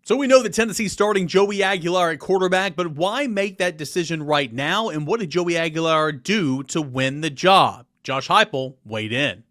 So we know that Tennessee's starting Joey Aguilar at quarterback, but why make that decision right now? And what did Joey Aguilar do to win the job? Josh Heupel weighed in.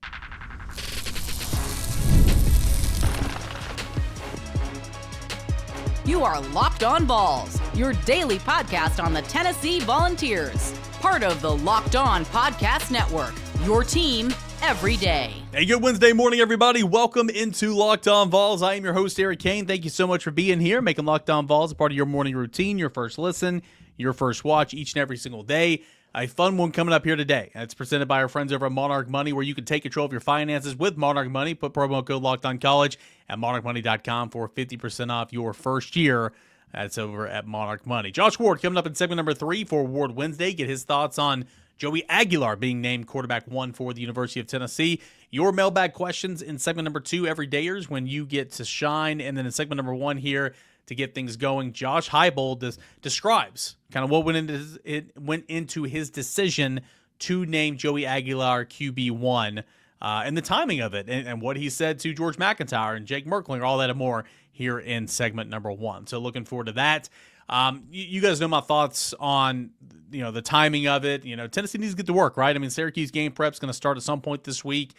You are Locked On Vols, your daily podcast on the Tennessee Volunteers. Part of the Locked On Podcast Network, your team every day. Hey, good Wednesday morning, everybody. Welcome into Locked On Vols. I am your host, Cain. Thank you so much for being here, making Locked On Vols a part of your morning routine, your first listen, your first watch each and every single day. A fun one coming up here today. It's presented by our friends over at Monarch Money, where you can take control of your finances with Monarch Money. Put promo code LOCKEDONCollege at monarchmoney.com for 50% off your first year. That's over at Monarch Money. Josh Ward coming up in segment number 3 for Ward Wednesday. Get his thoughts on Joey Aguilar being named quarterback 1 for the University of Tennessee. Your mailbag questions in segment number 2, everydayers, when you get to shine. And then in segment number 1 here, to get things going, Josh Heupel describes kind of what went into his decision to name Joey Aguilar QB1 and the timing of it and what he said to George McIntyre and Jake Merklinger, all that and more here in segment number 1. So looking forward to that. You guys know my thoughts on the timing of it. Tennessee needs to get to work, right? I mean, Syracuse game prep's going to start at some point this week.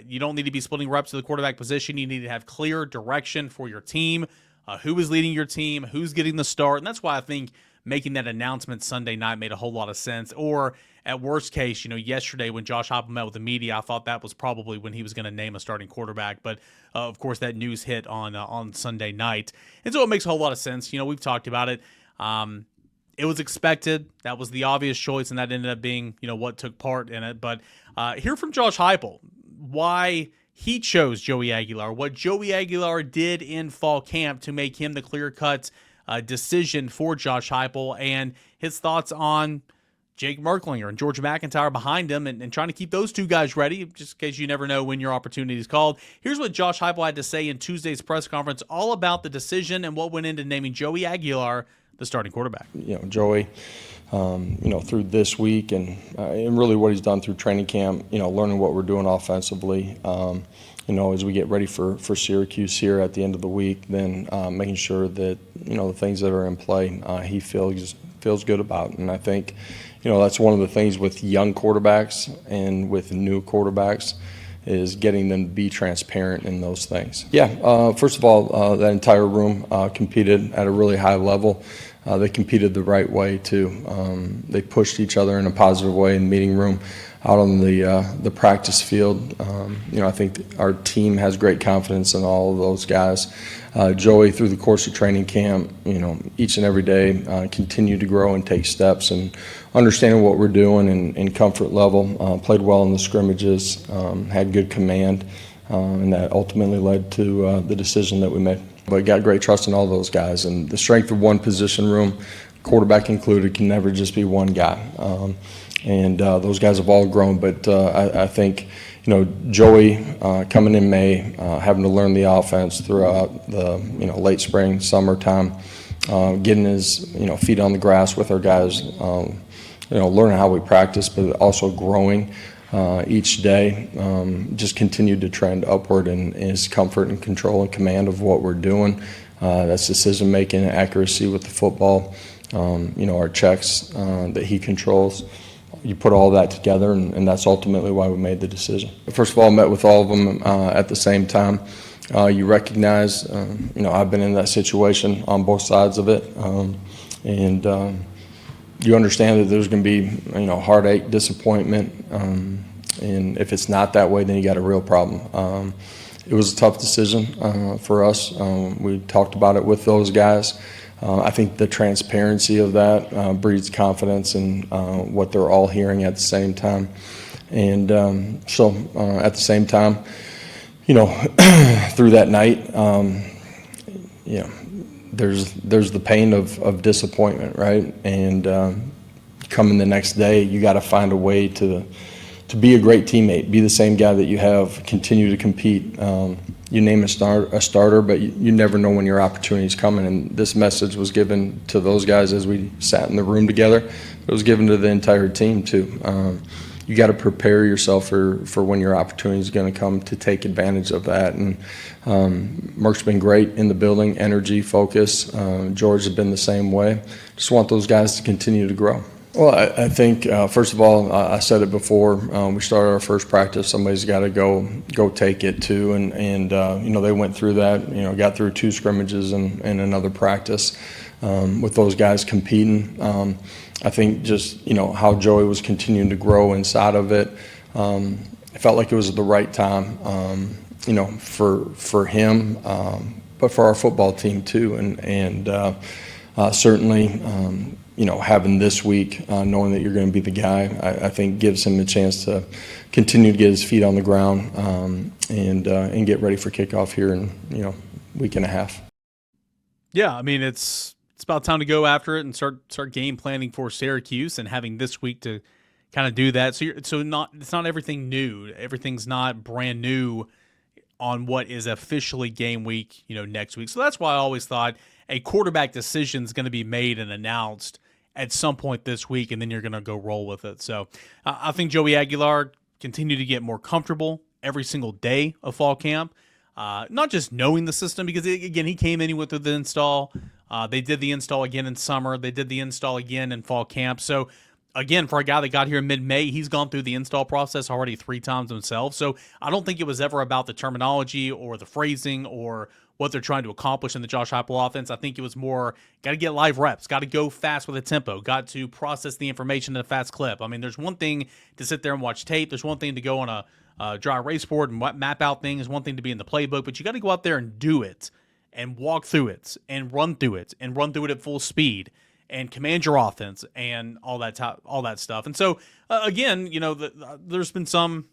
You don't need to be splitting reps to the quarterback position. You need to have clear direction for your team. Who is leading your team, who's getting the start, and that's why I think making that announcement Sunday night made a whole lot of sense. Or at worst case, yesterday when Josh Heupel met with the media, I thought that was probably when he was going to name a starting quarterback. But of course, that news hit on Sunday night, and so it makes a whole lot of sense. We've talked about it. It was expected. That was the obvious choice, and that ended up being what took part in it. But hear from Josh Heupel why he chose Joey Aguilar, what Joey Aguilar did in fall camp to make him the clear-cut decision for Josh Heupel, and his thoughts on Jake Merklinger and George McIntyre behind him and trying to keep those two guys ready, just in case you never know when your opportunity is called. Here's what Josh Heupel had to say in Tuesday's press conference all about the decision and what went into naming Joey Aguilar the starting quarterback. Joey, through this week and really what he's done through training camp, learning what we're doing offensively, as we get ready for Syracuse here at the end of the week, then making sure that, the things that are in play he feels good about. And I think, that's one of the things with young quarterbacks and with new quarterbacks is getting them to be transparent in those things. First of all, that entire room competed at a really high level. They competed the right way too. They pushed each other in a positive way in the meeting room, out on the practice field. I think our team has great confidence in all of those guys. Joey, through the course of training camp, each and every day continued to grow and take steps and understanding what we're doing and comfort level. Played well in the scrimmages, had good command, and that ultimately led to the decision that we made. But got great trust in all those guys, and the strength of one position room, quarterback included, can never just be one guy. And those guys have all grown, but I think, Joey coming in May, having to learn the offense throughout the late spring, summertime, getting his feet on the grass with our guys, learning how we practice, but also growing each day, just continued to trend upward in his comfort and control and command of what we're doing. That's decision making and accuracy with the football, our checks that he controls. You put all that together, and that's ultimately why we made the decision. First of all, I met with all of them at the same time. You recognize, I've been in that situation on both sides of it, and you understand that there's going to be, heartache, disappointment, and if it's not that way, then you got a real problem. It was a tough decision for us. We talked about it with those guys. I think the transparency of that breeds confidence in what they're all hearing at the same time. And so at the same time, through that night, there's the pain of disappointment, right? And coming the next day, you got to find a way to be a great teammate, be the same guy that you have, continue to compete. You name a starter, but you never know when your opportunity is coming. And this message was given to those guys as we sat in the room together. It was given to the entire team too. you got to prepare yourself for when your opportunity is going to come to take advantage of that. And Merck's been great in the building, energy, focus. George has been the same way. Just want those guys to continue to grow. Well, I think, first of all, I said it before, we started our first practice, somebody's got to go take it too, and they went through that, got through 2 scrimmages and another practice with those guys competing. I think just, how Joey was continuing to grow inside of it, it felt like it was the right time, for him, but for our football team too, and certainly, having this week, knowing that you're going to be the guy, I think gives him a chance to continue to get his feet on the ground and get ready for kickoff here in week and a half. Yeah, I mean it's about time to go after it and start game planning for Syracuse, and having this week to kind of do that. So it's not everything new. Everything's not brand new on what is officially game week, next week. So that's why I always thought a quarterback decision is going to be made and announced at some point this week, and then you're going to go roll with it. So I think Joey Aguilar continued to get more comfortable every single day of fall camp, not just knowing the system, because, again, he came in with the install. They did the install again in summer. They did the install again in fall camp. So, again, for a guy that got here in mid-May, he's gone through the install process already 3 times himself. So I don't think it was ever about the terminology or the phrasing or what they're trying to accomplish in the Josh Heupel offense. I think it was more, got to get live reps, got to go fast with a tempo, got to process the information in a fast clip. I mean, there's one thing to sit there and watch tape. There's one thing to go on a dry erase board and map out things. One thing to be in the playbook, but you got to go out there and do it and walk through it and run through it at full speed and command your offense and all that stuff. And so, again, there's been some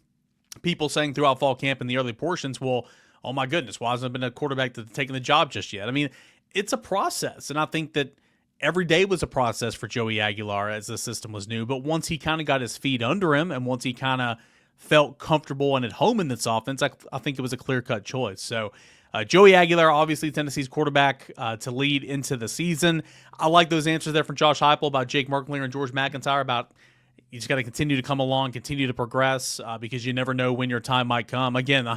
people saying throughout fall camp in the early portions, well, oh my goodness, why hasn't there been a quarterback that's taken the job just yet? I mean, it's a process, and I think that every day was a process for Joey Aguilar as the system was new, but once he kind of got his feet under him and once he kind of felt comfortable and at home in this offense, I think it was a clear-cut choice. So Joey Aguilar, obviously Tennessee's quarterback to lead into the season. I like those answers there from Josh Heupel about Jake Merklinger and George McIntyre about you just got to continue to come along, continue to progress because you never know when your time might come. Again,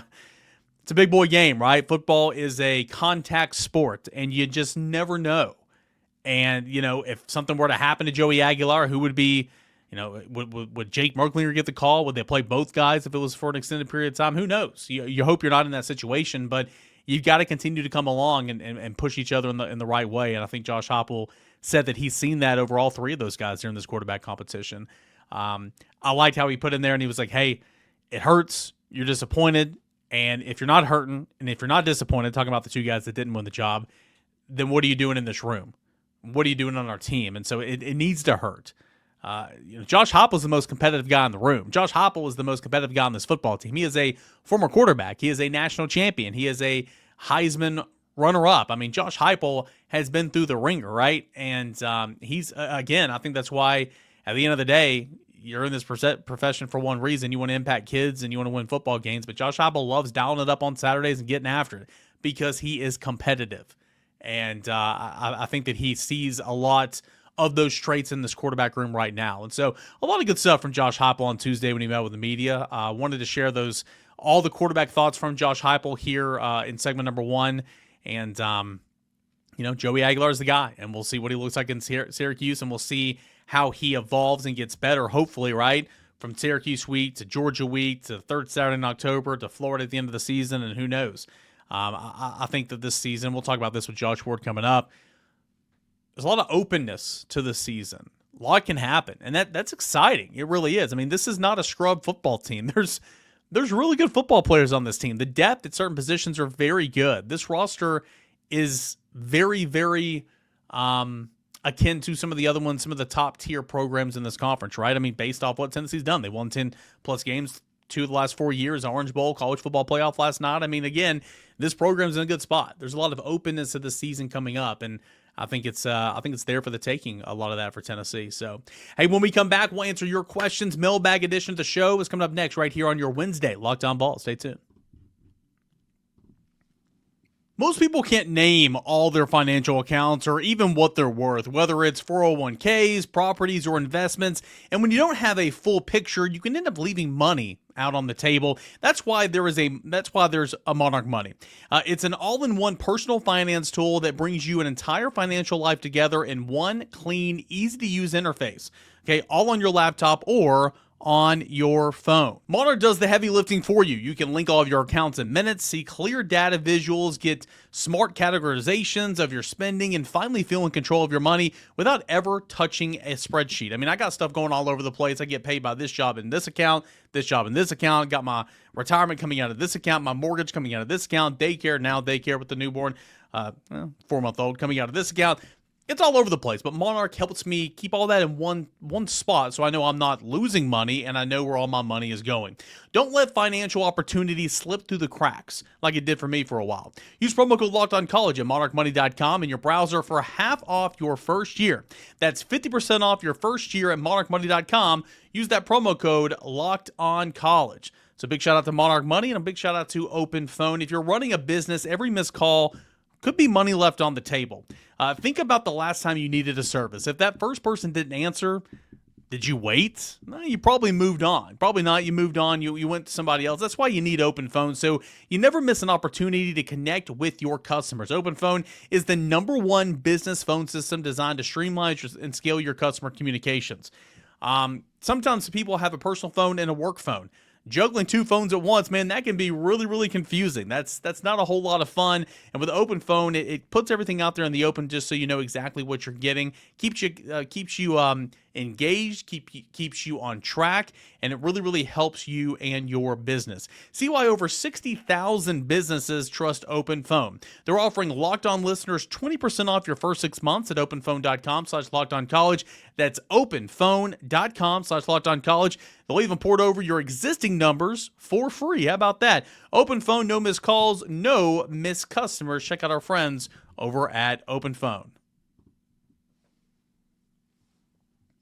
it's a big boy game, right? Football is a contact sport, and you just never know. And, if something were to happen to Joey Aguilar, who would be, would Jake Merklinger get the call? Would they play both guys if it was for an extended period of time? Who knows? You hope you're not in that situation, but you've got to continue to come along and push each other in the right way. And I think Josh Heupel said that he's seen that over all 3 of those guys during this quarterback competition. I liked how he put in there, and he was like, hey, it hurts. You're disappointed. And if you're not hurting and if you're not disappointed, talking about the 2 guys that didn't win the job, then what are you doing in this room? What are you doing on our team? And so it needs to hurt. Josh Heupel is the most competitive guy in the room. Josh Heupel is the most competitive guy on this football team. He is a former quarterback. He is a national champion. He is a Heisman runner-up. I mean, Josh Heupel has been through the ringer, right? And he's, again, I think that's why at the end of the day, you're in this profession for one reason. You want to impact kids and you want to win football games. But Josh Heupel loves dialing it up on Saturdays and getting after it because he is competitive. And I think that he sees a lot of those traits in this quarterback room right now. And so a lot of good stuff from Josh Heupel on Tuesday when he met with the media. I wanted to share all the quarterback thoughts from Josh Heupel here in segment number 1. And, Joey Aguilar is the guy. And we'll see what he looks like in Syracuse. And we'll see how he evolves and gets better, hopefully, right? From Syracuse week to Georgia week to the 3rd Saturday in October to Florida at the end of the season, and who knows. I think that this season, we'll talk about this with Josh Ward coming up, there's a lot of openness to the season. A lot can happen, and that's exciting. It really is. I mean, this is not a scrub football team. There's really good football players on this team. The depth at certain positions are very good. This roster is very, very akin to some of the other ones, some of the top-tier programs in this conference, right? I mean, based off what Tennessee's done. They won 10-plus games 2 of the last 4 years, Orange Bowl, college football playoff last night. I mean, again, this program's in a good spot. There's a lot of openness to the season coming up, and I think it's there for the taking, a lot of that for Tennessee. So, hey, when we come back, we'll answer your questions. Mailbag edition of the show is coming up next right here on your Wednesday. Locked On Vols. Stay tuned. Most people can't name all their financial accounts or even what they're worth, whether it's 401ks, properties, or investments. And when you don't have a full picture, you can end up leaving money out on the table. That's why there's a Monarch Money. It's an all-in-one personal finance tool that brings you an entire financial life together in one clean, easy-to-use interface. Okay, all on your laptop or on your phone. Monarch does the heavy lifting for you. You can link all of your accounts in minutes, see clear data visuals, get smart categorizations of your spending, and finally feel in control of your money without ever touching a spreadsheet. I mean, I got stuff going all over the place. I get paid by this job in this account, got my retirement coming out of this account, my mortgage coming out of this account, daycare with the newborn, 4-month-old coming out of this account. It's all over the place, but Monarch helps me keep all that in one spot so I know I'm not losing money and I know where all my money is going. Don't let financial opportunities slip through the cracks like it did for me for a while. Use promo code LOCKEDONCollege at monarchmoney.com in your browser for half off your first year. That's 50% off your first year at monarchmoney.com. Use that promo code LOCKEDONCollege. So big shout out to Monarch Money and a big shout out to Open Phone. If you're running a business, every missed call could be money left on the table. Think about the last time you needed a service. If that first person didn't answer, did you wait? No, you probably moved on. Probably not. You moved on. You went to somebody else. That's why you need Open Phone, so you never miss an opportunity to connect with your customers. Open Phone is the #1 business phone system designed to streamline and scale your customer communications. Sometimes people have a personal phone and a work phone. Juggling 2 phones at once, man, that can be really, really confusing. That's not a whole lot of fun. And with the Open Phone, it puts everything out there in the open just so you know exactly what you're getting. Keeps you engaged, keeps you on track, and it really, really helps you and your business. See why over 60,000 businesses trust Open Phone. They're offering Locked On listeners 20% off your first 6 months at openphone.com/lockedoncollege. That's openphone.com/lockedoncollege. They'll even port over your existing numbers for free. How about that? Open Phone, no missed calls, no missed customers. Check out our friends over at Open Phone.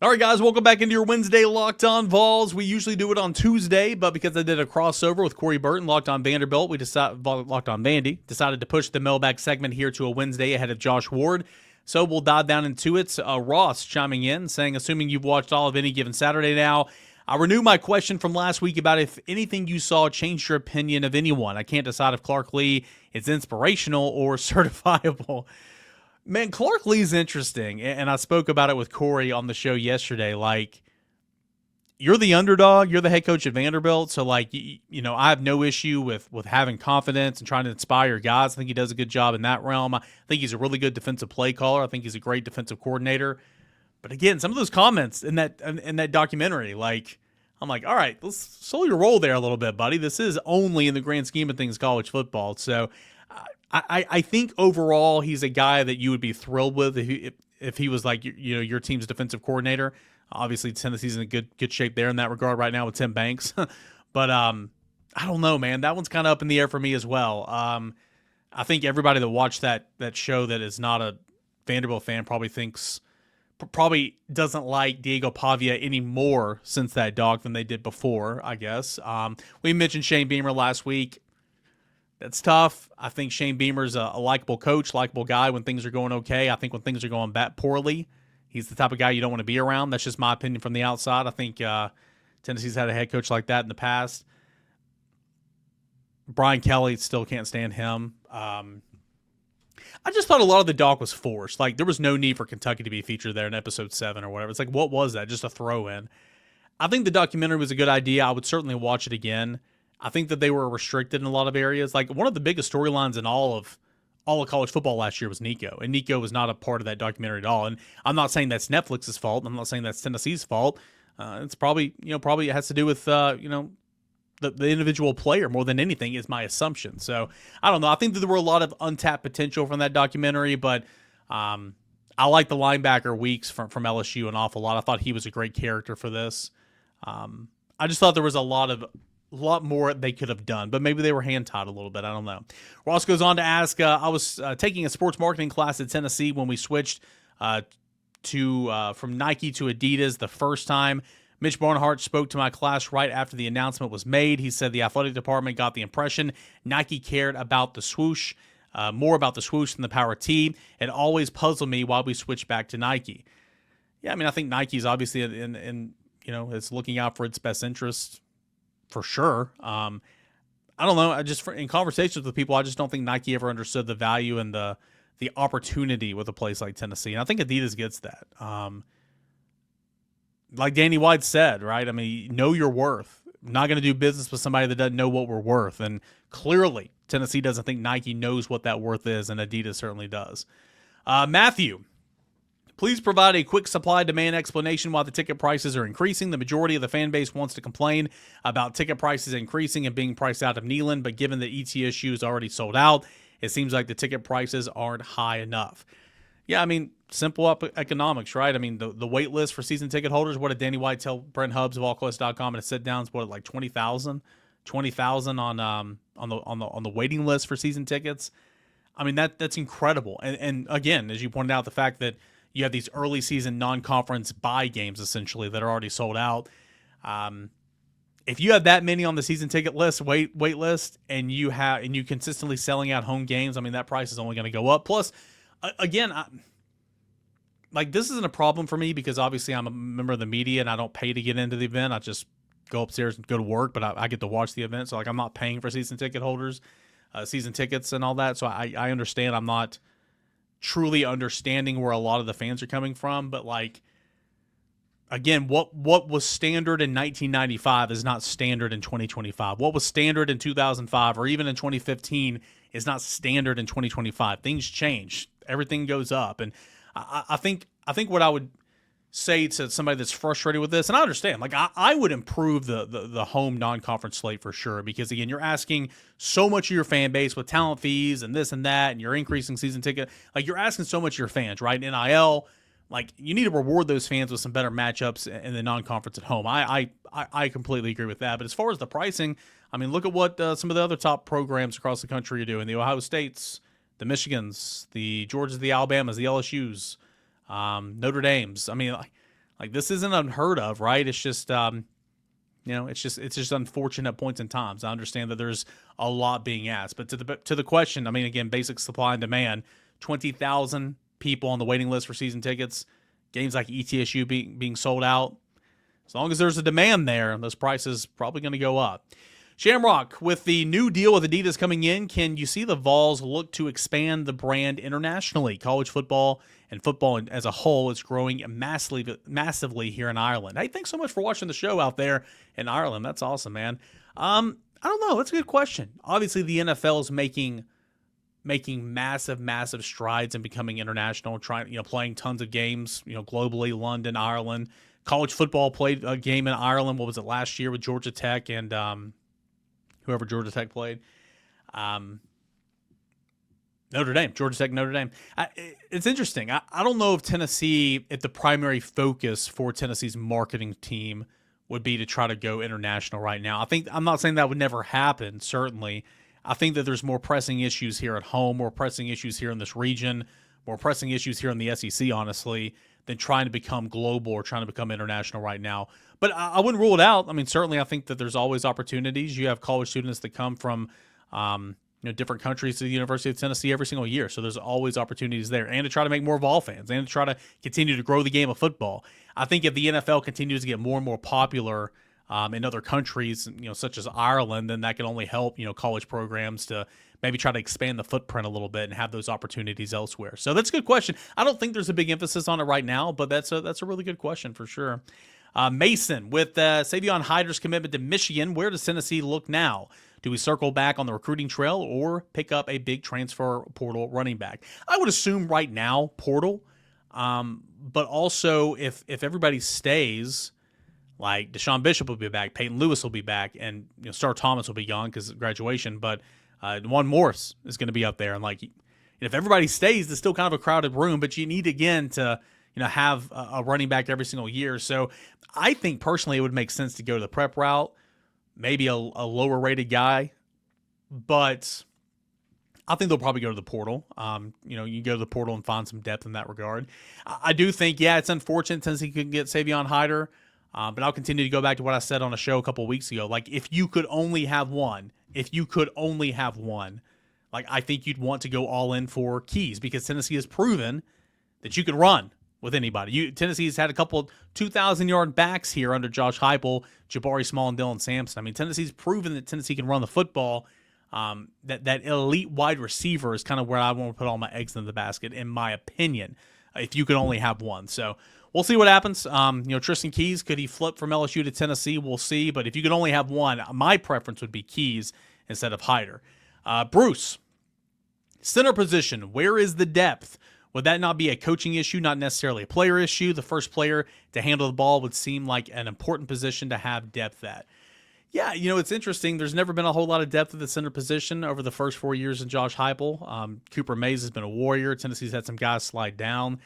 All right, guys, welcome back into your Wednesday Locked On Vols. We usually do it on Tuesday, but because I did a crossover with Corey Burton, Locked On Vanderbilt, Locked On Vandy, decided to push the mailbag segment here to a Wednesday ahead of Josh Ward. So we'll dive down into it. Ross chiming in, saying, assuming you've watched all of any given Saturday now, I renew my question from last week about if anything you saw changed your opinion of anyone. I can't decide if Clark Lee is inspirational or certifiable. Man, Clark Lee's interesting, and I spoke about it with Corey on the show yesterday. Like, you're the underdog, you're the head coach at Vanderbilt, so, like, you know, I have no issue with having confidence and trying to inspire guys. I think he does a good job in that realm. I think he's a really good defensive play caller. I think he's a great defensive coordinator. But again, some of those comments in that documentary, like, I'm like, all right, let's slow your roll there a little bit, buddy. This is only in the grand scheme of things college football. So I think overall he's a guy that you would be thrilled with if he was like, you know, your team's defensive coordinator. Obviously, Tennessee's in good shape there in that regard right now with Tim Banks. But I don't know, man. That one's kind of up in the air for me as well. I think everybody that watched that show that is not a Vanderbilt fan probably doesn't like Diego Pavia any more since that dog than they did before, I guess. We mentioned Shane Beamer last week. That's tough. I think Shane Beamer's a likable coach, likable guy when things are going okay. I think when things are going poorly, he's the type of guy you don't want to be around. That's just my opinion from the outside. I think Tennessee's had a head coach like that in the past. Brian Kelly, still can't stand him. I just thought a lot of the talk was forced. Like, there was no need for Kentucky to be featured there in episode 7 or whatever. It's like, what was that? Just a throw-in. I think the documentary was a good idea. I would certainly watch it again. I think that they were restricted in a lot of areas. Like, one of the biggest storylines in all of college football last year was Nico, and Nico was not a part of that documentary at all. And I'm not saying that's Netflix's fault. I'm not saying that's Tennessee's fault. It's probably it has to do with the individual player more than anything is my assumption. So I don't know. I think that there were a lot of untapped potential from that documentary, but I like the linebacker Weeks from LSU an awful lot. I thought he was a great character for this. I just thought there was a lot more they could have done, but maybe they were hand-tied a little bit. I don't know. Ross goes on to ask, I was taking a sports marketing class at Tennessee when we switched from Nike to Adidas the first time. Mitch Barnhart spoke to my class right after the announcement was made. He said the athletic department got the impression Nike cared about the swoosh. more about the swoosh than the Power T. It always puzzled me why we switched back to Nike. Yeah, I mean, I think Nike's obviously it's looking out for its best interest for sure. I don't know. In conversations with people, I just don't think Nike ever understood the value and the opportunity with a place like Tennessee. And I think Adidas gets that. Like Danny White said, right? I mean, know your worth. I'm not going to do business with somebody that doesn't know what we're worth. And clearly, Tennessee doesn't think Nike knows what that worth is, and Adidas certainly does. Matthew, please provide a quick supply-demand explanation why the ticket prices are increasing. The majority of the fan base wants to complain about ticket prices increasing and being priced out of Neyland, but given the ETSU is already sold out, it seems like the ticket prices aren't high enough. Yeah, I mean, simple economics, right? I mean, the wait list for season ticket holders, what did Danny White tell Brent Hubbs of allquest.com and sit-downs, like 20,000? 20,000 on the waiting list for season tickets. I mean, that's incredible. And again, as you pointed out, the fact that you have these early season non-conference buy games essentially that are already sold out. If you have that many on the season ticket list, wait list, and you consistently selling out home games, I mean, that price is only going to go up. Plus, again, this isn't a problem for me because obviously I'm a member of the media and I don't pay to get into the event. I just go upstairs and go to work, but I get to watch the event. So I'm not paying for season ticket holders, season tickets and all that. So I understand. I'm not truly understanding where a lot of the fans are coming from, but again, what was standard in 1995 is not standard in 2025. What was standard in 2005 or even in 2015 is not standard in 2025. Things change. Everything goes up. And I think what I would say to somebody that's frustrated with this, and I understand, I would improve the home non-conference slate for sure, because again, you're asking so much of your fan base with talent fees and this and that, and you're increasing season ticket. You're asking so much of your fans, right? NIL, you need to reward those fans with some better matchups in the non-conference at home. I completely agree with that. But as far as the pricing, I mean, look at what some of the other top programs across the country are doing. The Ohio States, the Michigans, the Georgias, the Alabamas, the LSUs, Notre Dame's. I mean, this isn't unheard of, right? It's just, it's just unfortunate at points in times. I understand that there's a lot being asked, but to the question, I mean, again, basic supply and demand, 20,000 people on the waiting list for season tickets, games like ETSU being sold out. As long as there's a demand there, those prices probably going to go up. Shamrock, with the new deal with Adidas coming in, can you see the Vols look to expand the brand internationally? College football and football as a whole is growing massively here in Ireland. Hey, thanks so much for watching the show out there in Ireland. That's awesome, man. I don't know. That's a good question. Obviously, the NFL is making massive strides in becoming international, playing tons of games, globally, London, Ireland. College football played a game in Ireland. What was it, last year with Georgia Tech and whoever Georgia Tech played. Notre Dame, Georgia Tech, Notre Dame. It's interesting. I don't know if the primary focus for Tennessee's marketing team would be to try to go international right now. I'm not saying that would never happen, certainly. I think that there's more pressing issues here at home, more pressing issues here in this region, more pressing issues here in the SEC, honestly, than trying to become global or trying to become international right now. But I wouldn't rule it out. I mean, certainly I think that there's always opportunities. You have college students that come from different countries to the University of Tennessee every single year. So there's always opportunities there, and to try to make more Vol fans and to try to continue to grow the game of football. I think if the NFL continues to get more and more popular in other countries, such as Ireland, then that can only help, college programs to maybe try to expand the footprint a little bit and have those opportunities elsewhere. So that's a good question. I don't think there's a big emphasis on it right now, but that's a really good question for sure. Mason, with Savion Hyder's commitment to Michigan, where does Tennessee look now? Do we circle back on the recruiting trail or pick up a big transfer portal running back? I would assume right now portal, but also if everybody stays, like Deshaun Bishop will be back, Peyton Lewis will be back, and Star Thomas will be gone because of graduation, but Juan Morris is going to be up there. And if everybody stays, there's still kind of a crowded room, but you need again to have a running back every single year. So I think personally it would make sense to go the prep route, maybe a lower rated guy, but I think they'll probably go to the portal. You go to the portal and find some depth in that regard. I do think, it's unfortunate Tennessee couldn't get Savion Hyder, but I'll continue to go back to what I said on a show a couple of weeks ago. If you could only have one, like I think you'd want to go all in for Keys because Tennessee has proven that you can run with anybody. Tennessee's had a couple 2,000-yard backs here under Josh Heupel, Jabari Small, and Dylan Sampson. I mean, Tennessee's proven that Tennessee can run the football. That elite wide receiver is kind of where I want to put all my eggs in the basket, in my opinion, if you could only have one. So we'll see what happens. Tristan Keys, could he flip from LSU to Tennessee? We'll see. But if you could only have one, my preference would be Keys instead of Hyder. Bruce, center position, where is the depth? Would that not be a coaching issue, not necessarily a player issue? The first player to handle the ball would seem like an important position to have depth at. Yeah, it's interesting. There's never been a whole lot of depth at the center position over the first 4 years in Josh Heupel. Cooper Mays has been a warrior. Tennessee's had some guys slide down.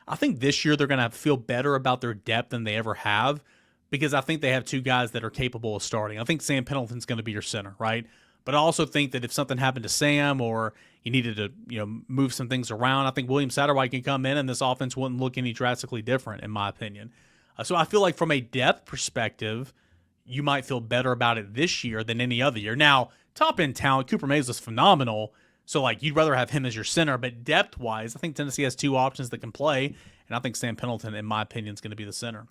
I think this year they're going to feel better about their depth than they ever have because I think they have two guys that are capable of starting. I think Sam Pendleton's going to be your center, right? But I also think that if something happened to Sam or you needed to, move some things around, I think William Satterwhite can come in and this offense wouldn't look any drastically different, in my opinion. So I feel like from a depth perspective, you might feel better about it this year than any other year. Now, top-end talent, Cooper Mays is phenomenal, so you'd rather have him as your center. But depth-wise, I think Tennessee has two options that can play, and I think Sam Pendleton, in my opinion, is going to be the center.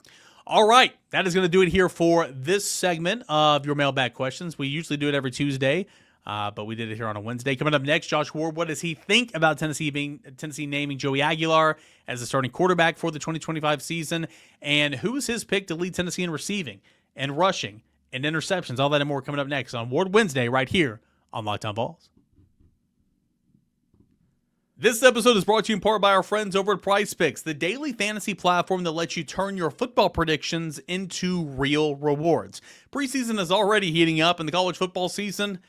All right, that is going to do it here for this segment of your mailbag questions. We usually do it every Tuesday, but we did it here on a Wednesday. Coming up next, Josh Ward, what does he think about Tennessee naming Joey Aguilar as the starting quarterback for the 2025 season, and who is his pick to lead Tennessee in receiving and rushing and interceptions? All that and more coming up next on Ward Wednesday right here on Locked On Vols. This episode is brought to you in part by our friends over at PrizePicks, the daily fantasy platform that lets you turn your football predictions into real rewards. Preseason is already heating up, and the college football season,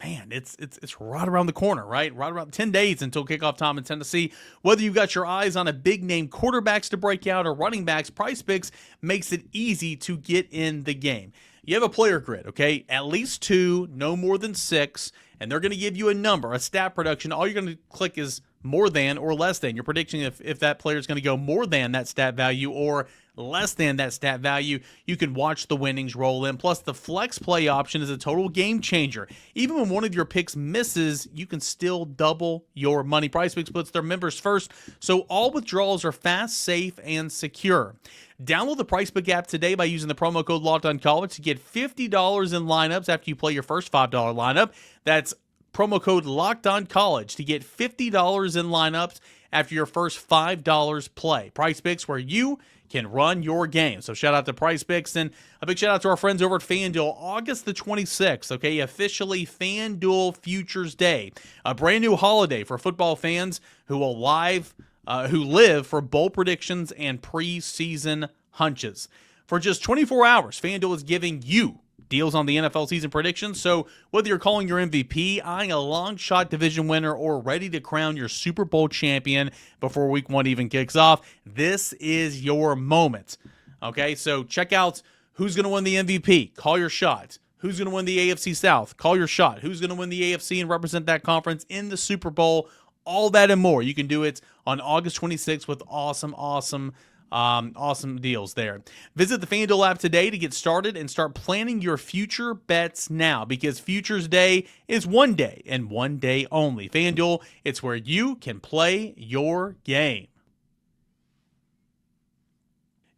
man, it's right around the corner, right? Right around 10 days until kickoff time in Tennessee. Whether you've got your eyes on a big-name quarterbacks to break out or running backs, PrizePicks makes it easy to get in the game. You have a player grid, okay? At least 2, no more than 6, and they're going to give you a number, a stat production. All you're going to click is more than or less than. You're predicting if that player is going to go more than that stat value or less than that stat value. You can watch the winnings roll in. Plus, the flex play option is a total game changer. Even when one of your picks misses, you can still double your money. PrizePicks puts their members first, so all withdrawals are fast, safe, and secure. Download the PrizePick app today by using the promo code LOCKEDONCollege to get $50 in lineups after you play your first $5 lineup. That's promo code LOCKEDONCollege to get $50 in lineups after your first $5 play. PrizePicks, where you can run your game. So shout out to PrizePicks, and a big shout out to our friends over at FanDuel. August the 26th, okay, officially FanDuel Futures Day, a brand new holiday for football fans who live for bowl predictions and preseason hunches. For just 24 hours, FanDuel is giving you deals on the NFL season predictions. So whether you're calling your MVP, eyeing a long shot division winner, or ready to crown your Super Bowl champion before week 1 even kicks off, this is your moment. Okay, so check out who's going to win the MVP. Call your shot. Who's going to win the AFC South? Call your shot. Who's going to win the AFC and represent that conference in the Super Bowl? All that and more. You can do it on August 26th with awesome deals there. Visit the FanDuel app today to get started and start planning your future bets now, because Futures Day is one day and one day only. FanDuel, it's where you can play your game.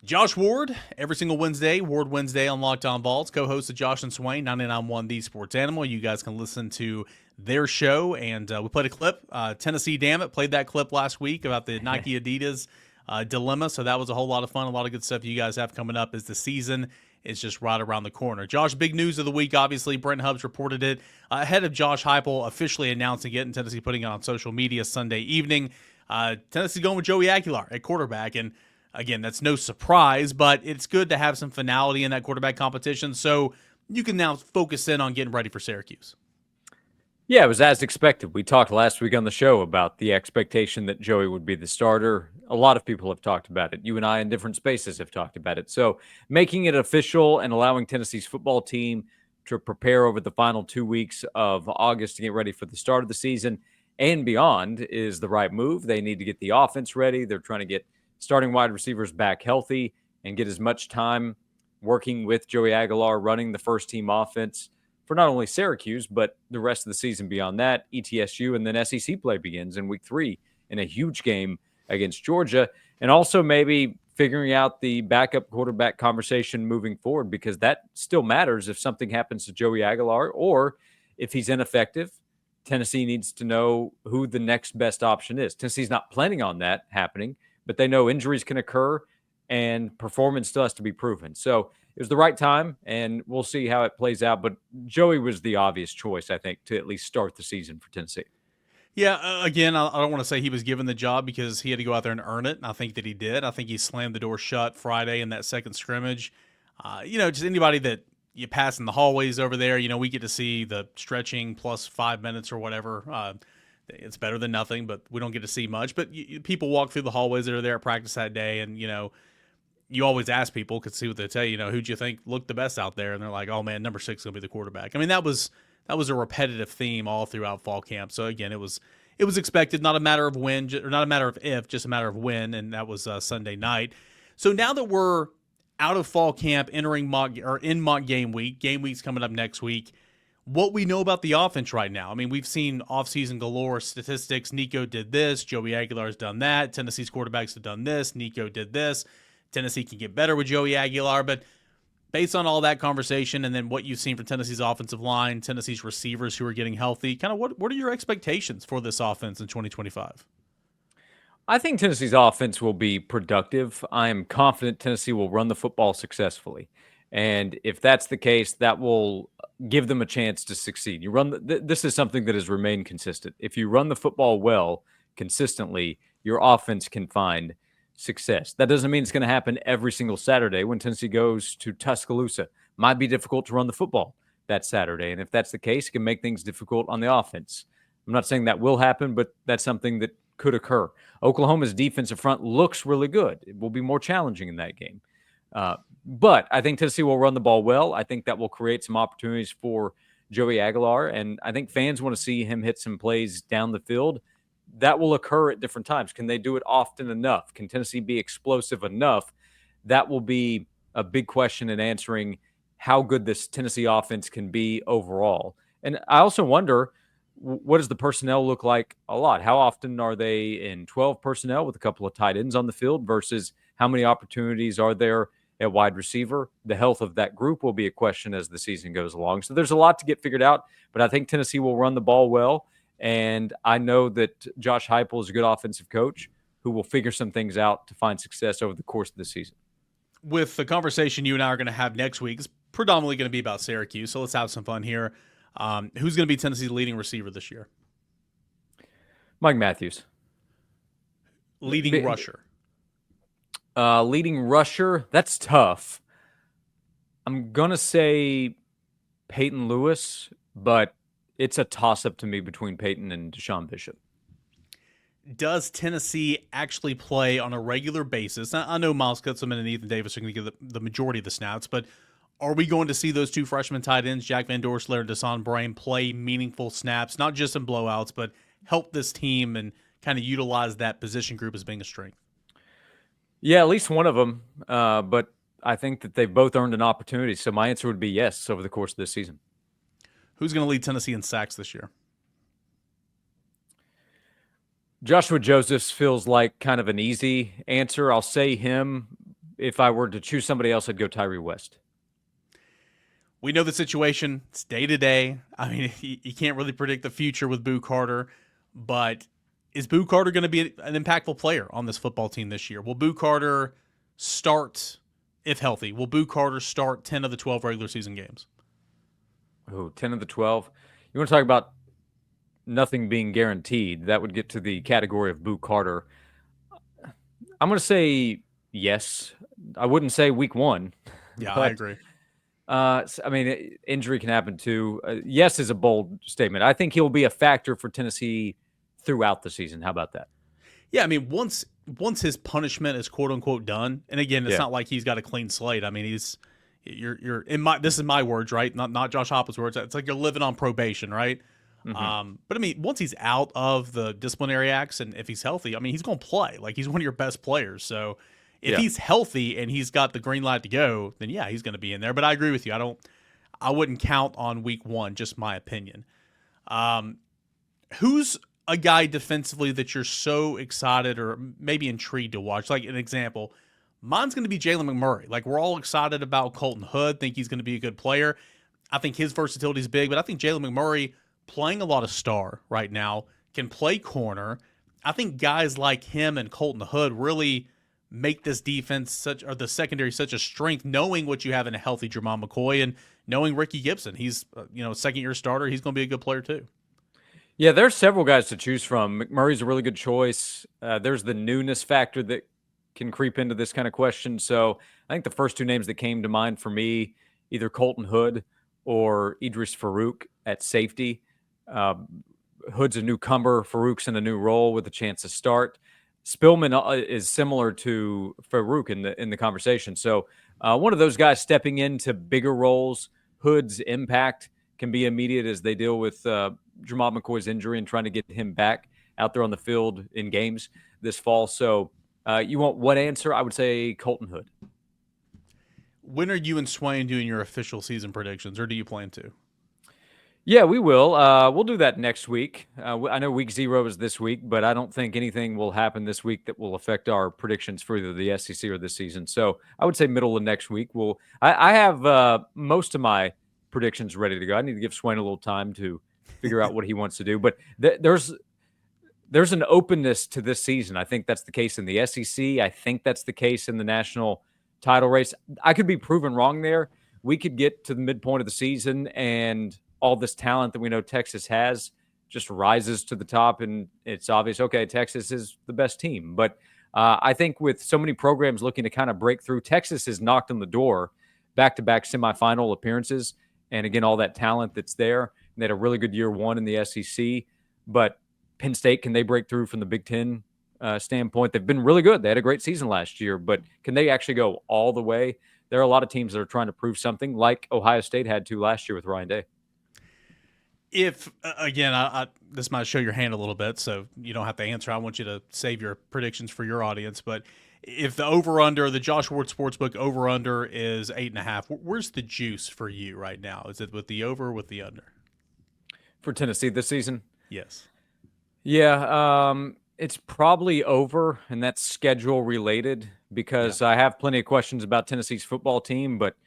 Josh Ward, every single Wednesday, Ward Wednesday on Locked On Vols, co-host of Josh and Swain, 99.1 The Sports Animal. You guys can listen to their show, and we played a clip. Tennessee Damn It played that clip last week about the Nike Adidas dilemma, so that was a whole lot of fun. A lot of good stuff you guys have coming up as the season is just right around the corner. Josh, big news of the week, obviously. Brent Hubbs reported it ahead of Josh Heupel officially announcing it, and Tennessee putting it on social media Sunday evening. Tennessee going with Joey Aguilar at quarterback, and again, that's no surprise, but it's good to have some finality in that quarterback competition, so you can now focus in on getting ready for Syracuse. Yeah, it was as expected. We talked last week on the show about the expectation that Joey would be the starter. A lot of people have talked about it. You and I in different spaces have talked about it. So making it official and allowing Tennessee's football team to prepare over the final 2 weeks of August to get ready for the start of the season and beyond is the right move. They need to get the offense ready. They're trying to get starting wide receivers back healthy and get as much time working with Joey Aguilar running the first team offense for not only Syracuse, but the rest of the season beyond that. ETSU, and then SEC play begins in week 3 in a huge game against Georgia. And also maybe figuring out the backup quarterback conversation moving forward, because that still matters if something happens to Joey Aguilar or if he's ineffective. Tennessee needs to know who the next best option is. Tennessee's not planning on that happening, but they know injuries can occur and performance still has to be proven. So it was the right time, and we'll see how it plays out. But Joey was the obvious choice, I think, to at least start the season for Tennessee. Yeah, again, I don't want to say he was given the job because he had to go out there and earn it. And I think that he did. I think he slammed the door shut Friday in that second scrimmage. Just anybody that you pass in the hallways over there, we get to see the stretching plus 5 minutes or whatever. It's better than nothing, but we don't get to see much. But people walk through the hallways that are there at practice that day, and, you always ask people, because see what they tell you, who'd you think looked the best out there? And they're like, oh, man, number 6 is going to be the quarterback. I mean, that was a repetitive theme all throughout fall camp. So, again, it was expected, not a matter of when, or not a matter of if, just a matter of when, and that was Sunday night. So now that we're out of fall camp, entering mock game week's coming up next week, what we know about the offense right now. I mean, we've seen offseason galore statistics. Nico did this. Joey Aguilar's done that. Tennessee's quarterbacks have done this. Nico did this. Tennessee can get better with Joey Aguilar. But based on all that conversation and then what you've seen from Tennessee's offensive line, Tennessee's receivers who are getting healthy, kind of what are your expectations for this offense in 2025? I think Tennessee's offense will be productive. I am confident Tennessee will run the football successfully. And if that's the case, that will give them a chance to succeed. This is something that has remained consistent. If you run the football well, consistently, your offense can find success. That doesn't mean it's going to happen every single Saturday when Tennessee goes to Tuscaloosa. Might be difficult to run the football that Saturday. And if that's the case, it can make things difficult on the offense. I'm not saying that will happen, but that's something that could occur. Oklahoma's defensive front looks really good. It will be more challenging in that game. But I think Tennessee will run the ball well. I think that will create some opportunities for Joey Aguilar. And I think fans want to see him hit some plays down the field. That will occur at different times. Can they do it often enough? Can Tennessee be explosive enough? That will be a big question in answering how good this Tennessee offense can be overall. And I also wonder, what does the personnel look like a lot? How often are they in 12 personnel with a couple of tight ends on the field versus how many opportunities are there at wide receiver? The health of that group will be a question as the season goes along. So there's a lot to get figured out, but I think Tennessee will run the ball well. And I know that Josh Heupel is a good offensive coach who will figure some things out to find success over the course of the season. With the conversation you and I are going to have next week, it's predominantly going to be about Syracuse. So let's have some fun here. Who's going to be Tennessee's leading receiver this year? Mike Matthews. Leading rusher. Leading rusher, that's tough. I'm going to say Peyton Lewis, but it's a toss-up to me between Peyton and Deshaun Bishop. Does Tennessee actually play on a regular basis? I know Miles Kutzelman and Ethan Davis are going to get the majority of the snaps, but are we going to see those two freshman tight ends, Jack Van Dorsler and Deson Brame, play meaningful snaps, not just in blowouts, but help this team and kind of utilize that position group as being a strength? Yeah, at least one of them, but I think that they've both earned an opportunity, so my answer would be yes over the course of this season. Who's going to lead Tennessee in sacks this year? Joshua Josephs feels like kind of an easy answer. I'll say him. If I were to choose somebody else, I'd go Tyree West. We know the situation. It's day to day. I mean, you can't really predict the future with Boo Carter, but is Boo Carter going to be an impactful player on this football team this year? Will Boo Carter start, if healthy, will Boo Carter start 10 of the 12 regular season games? Oh, 10 of the 12. You want to talk about nothing being guaranteed? That would get to the category of Boo Carter. I'm going to say yes. I wouldn't say week 1. Yeah, I agree. I mean, injury can happen too. Yes is a bold statement. I think he'll be a factor for Tennessee throughout the season. How about that? Yeah, I mean, once his punishment is quote unquote done, and again, it's not like he's got a clean slate. I mean, you're in my, this is my words, right? Not Josh Heupel's words. It's like you're living on probation, right? Mm-hmm. But I mean, once he's out of the disciplinary acts and if he's healthy, I mean, he's going to play. Like, he's one of your best players. So if he's healthy and he's got the green light to go, then yeah, he's going to be in there. But I agree with you. I I wouldn't count on week 1, just my opinion. Who's a guy defensively that you're so excited or maybe intrigued to watch? Like an example, mine's going to be JALEN McMURRAY. Like, we're all excited about Colton Hood, think he's going to be a good player. I think his versatility is big, but I think JALEN McMURRAY, playing a lot of star right now, can play corner. I think guys like him and Colton Hood really make this defense or the secondary such a strength, knowing what you have in a healthy Jermon McCoy and knowing Ricky Gibson. He's a second-year starter. He's going to be a good player too. Yeah, there's several guys to choose from. McMurray's a really good choice. There's the newness factor that can creep into this kind of question. So I think the first 2 names that came to mind for me, either Colton Hood or Idris Farouk at safety. Hood's a newcomer. Farouk's in a new role with a chance to start. Spillman is similar to Farouk in the conversation. So one of those guys stepping into bigger roles. Hood's impact can be immediate as they deal with Jermon McCoy's injury and trying to get him back out there on the field in games this fall. So you want one answer? I would say Colton Hood. When are you and Swain doing your official season predictions, or do you plan to? Yeah, we will. We'll do that next week. I know week 0 is this week, but I don't think anything will happen this week that will affect our predictions for either the SEC or this season. So I would say middle of next week. I have most of my predictions ready to go. I need to give Swain a little time to figure out what he wants to do. But there's an openness to this season. I think that's the case in the SEC. I think that's the case in the national title race. I could be proven wrong there. We could get to the midpoint of the season and all this talent that we know Texas has just rises to the top, and it's obvious, okay, Texas is the best team. But I think with so many programs looking to kind of break through, Texas has knocked on the door, back-to-back semifinal appearances, and again, all that talent that's there. They had a really good year 1 in the SEC, but Penn State, can they break through from the Big Ten standpoint? They've been really good. They had a great season last year, but can they actually go all the way? There are a lot of teams that are trying to prove something, like Ohio State had to last year with Ryan Day. If, again, this might show your hand a little bit, so you don't have to answer. I want you to save your predictions for your audience. But if the over-under, the Josh Ward Sportsbook over-under is 8.5, where's the juice for you right now? Is it with the over or with the under? For Tennessee this season? Yes. Yeah, it's probably over, and that's schedule-related because I have plenty of questions about Tennessee's football team, but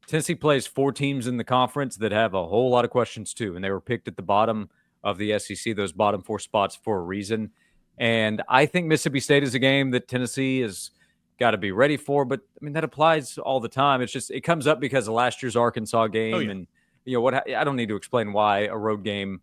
Tennessee plays 4 teams in the conference that have a whole lot of questions too, and they were picked at the bottom of the SEC, those bottom 4 spots for a reason. And I think Mississippi State is a game that Tennessee has got to be ready for, but I mean, that applies all the time. It's just, it comes up because of last year's Arkansas game. And I don't need to explain why a road game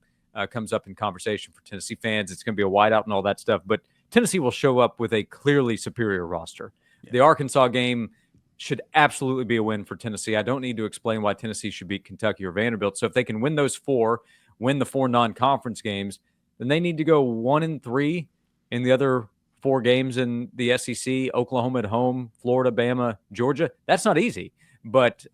comes up in conversation for Tennessee fans. It's going to be a whiteout and all that stuff, but Tennessee will show up with a clearly superior roster. Yeah. The Arkansas game should absolutely be a win for Tennessee. I don't need to explain why Tennessee should beat Kentucky or Vanderbilt. So if they can win those 4, win the 4 non-conference games, then they need to go 1-3 in the other 4 games in the SEC, Oklahoma at home, Florida, Bama, Georgia. That's not easy, but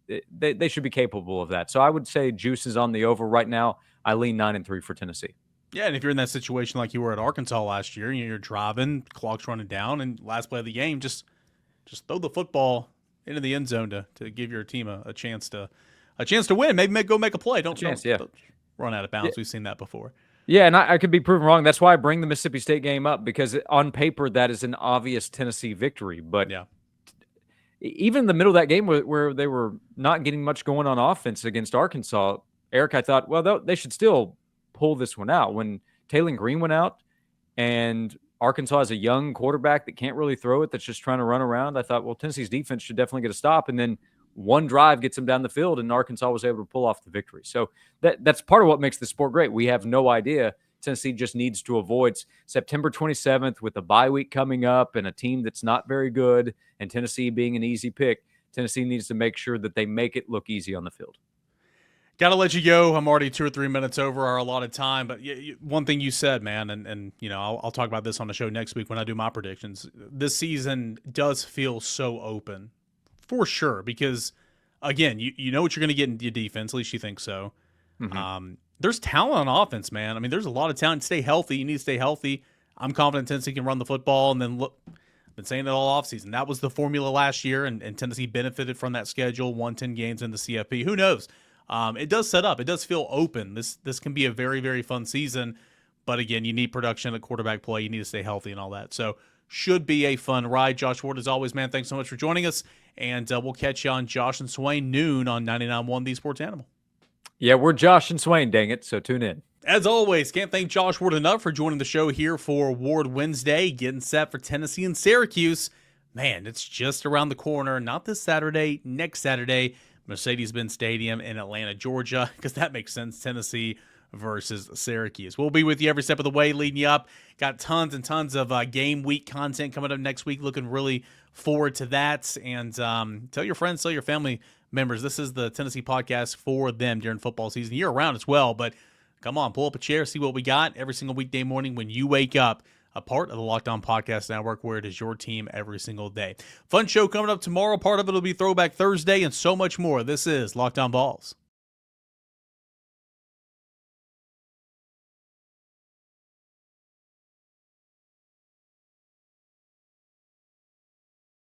they should be capable of that. So I would say juice is on the over right now. I lean 9-3 for Tennessee. Yeah, and if you're in that situation like you were at Arkansas last year, you're driving, clock's running down, and last play of the game, just throw the football into the end zone to give your team a chance to win. Maybe go make a play. Don't run out of bounds. Yeah. We've seen that before. Yeah, and I could be proven wrong. That's why I bring the Mississippi State game up, because on paper that is an obvious Tennessee victory. But even in the middle of that game where they were not getting much going on offense against Arkansas, Eric, I thought, well, they should still pull this one out. When Taylon Green went out and Arkansas has a young quarterback that can't really throw it, that's just trying to run around, I thought, well, Tennessee's defense should definitely get a stop. And then one drive gets them down the field, and Arkansas was able to pull off the victory. So that's part of what makes the sport great. We have no idea. Tennessee just needs to avoid September 27th with a bye week coming up and a team that's not very good, and Tennessee being an easy pick. Tennessee needs to make sure that they make it look easy on the field. Got to let you go. I'm already 2 or 3 minutes over our allotted time. But one thing you said, man, and I'll talk about this on the show next week when I do my predictions. This season does feel so open, for sure, because, again, you know what you're going to get in your defense. At least you think so. Mm-hmm. There's talent on offense, man. I mean, there's a lot of talent. Stay healthy. You need to stay healthy. I'm confident Tennessee can run the football. And then, look, Been saying it all offseason. That was the formula last year, and Tennessee benefited from that schedule, won 10 games in the CFP. Who knows? It does set up. It does feel open. This can be a very, very fun season. But again, you need production at quarterback play. You need to stay healthy and all that. So should be a fun ride. Josh Ward, as always, man, thanks so much for joining us. And we'll catch you on Josh and Swain noon on 99.1 The Sports Animal. Yeah, we're Josh and Swain, dang it, so tune in. As always, can't thank Josh Ward enough for joining the show here for Ward Wednesday, getting set for Tennessee and Syracuse. Man, it's just around the corner. Not this Saturday, next Saturday, Mercedes-Benz Stadium in Atlanta, Georgia, because that makes sense. Tennessee versus Syracuse. We'll be with you every step of the way, leading you up. Got tons and tons of game week content coming up next week. Looking really forward to that. And tell your friends, tell your family members, this is the Tennessee podcast for them during football season, year-round as well. But come on, pull up a chair, see what we got every single weekday morning when you wake up. A part of the Locked On Podcast Network, where it is your team every single day. Fun show coming up tomorrow. Part of it will be Throwback Thursday and so much more. This is Locked On Vols.